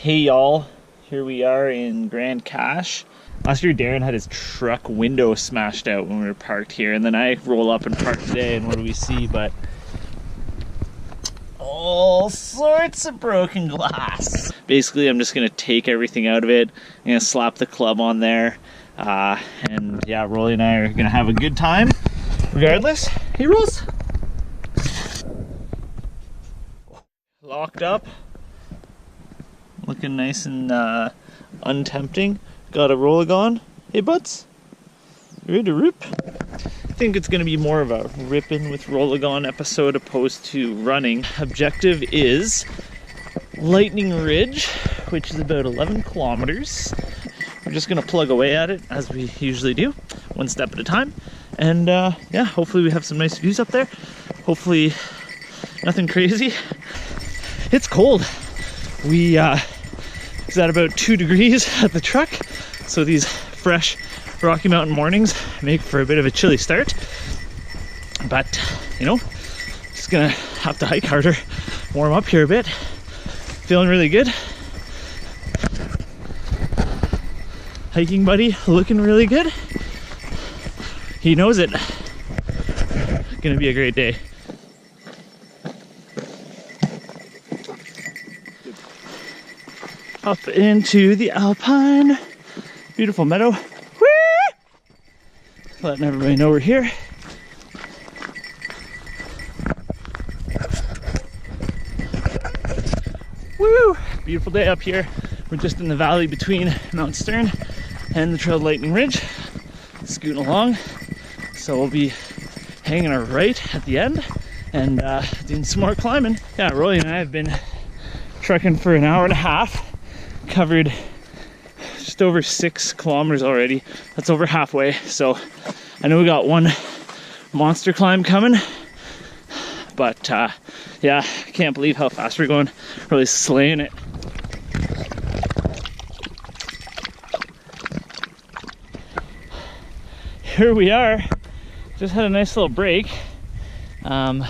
Hey y'all, here we are in Grande. Last year Darren had his truck window smashed out when we were parked here, and then I roll up and park today, and what do we see but all sorts of broken glass. Basically, I'm just gonna take everything out of it. I'm gonna slap the club on there, and yeah, Rolly and I are gonna have a good time regardless. Hey Rolls! Locked up, looking nice and untempting. Got a Rolligon. Hey butts, you ready to rip? I think it's going to be more of a Rippin with Rolligon episode opposed to running. Objective is Lightning Ridge, which is about 11 kilometers. We're just going to plug away at it as we usually do, one step at a time. And yeah, hopefully we have some nice views up there. Hopefully nothing crazy. It's cold. We it's at about 2 degrees at the truck, so these fresh Rocky Mountain mornings make for a bit of a chilly start. But you know, just gonna have to hike harder, warm up here a bit. Feeling really good. Hiking buddy looking really good. He knows it. Gonna be a great day. Up into the Alpine. Beautiful meadow. Whee! Letting everybody know we're here. Woo! Beautiful day up here. We're just in the valley between Mount Stern and the Trail Lightning Ridge. Scooting along. So we'll be hanging our right at the end and doing some more climbing. Yeah, Rolly and I have been trekking for an hour and a half. Covered just over 6 kilometers already. That's over halfway. So I know we got one monster climb coming, but yeah, I can't believe how fast we're going. Really slaying it. Here we are. Just had a nice little break. It's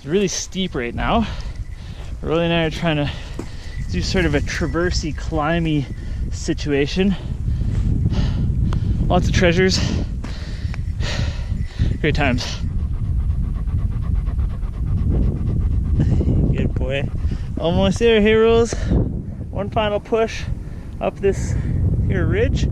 really steep right now. Rolly and I are trying to do sort of a traversey, climby situation. Lots of treasures. Great times. Good boy. Almost there. Hey Rose. One final push up this here ridge.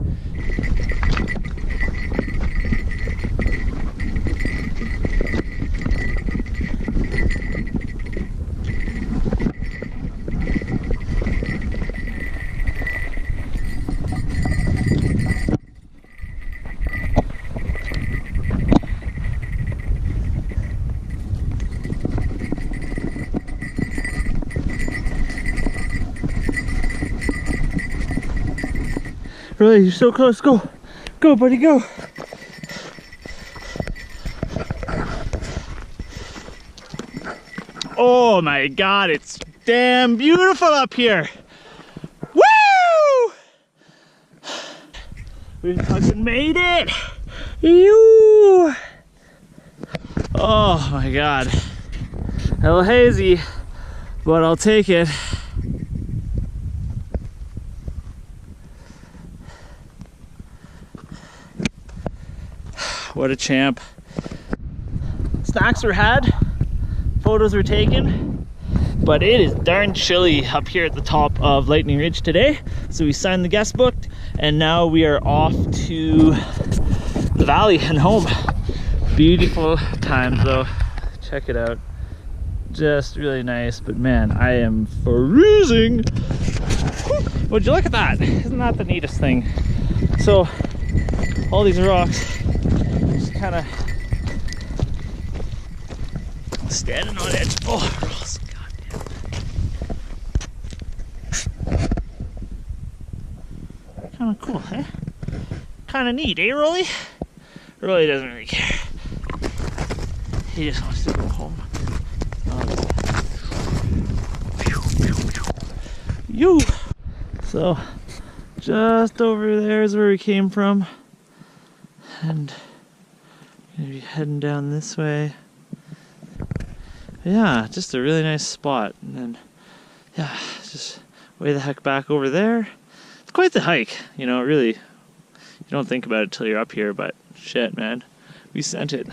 Really, you're so close. Go. Go, buddy, go. Oh my God, it's damn beautiful up here. Woo! We fucking made it. You. Oh my God. A little hazy, but I'll take it. What a champ. Snacks were had, photos were taken, but it is darn chilly up here at the top of Lightning Ridge today. So we signed the guest book, and now we are off to the valley and home. Beautiful times though. Check it out. Just really nice, but man, I am freezing. Would you look at that? Isn't that the neatest thing? So all these rocks, kind of standing on edge. Oh, Rolls, goddamn. Kind of cool, eh? Kind of neat, eh, Rolly? Rolly doesn't really care. He just wants to go home. You. So, just over there is where we came from, and gonna be heading down this way. Yeah, just a really nice spot. And then, yeah, just way the heck back over there. It's quite the hike, you know, really. You don't think about it till you're up here, but shit, man. We sent it.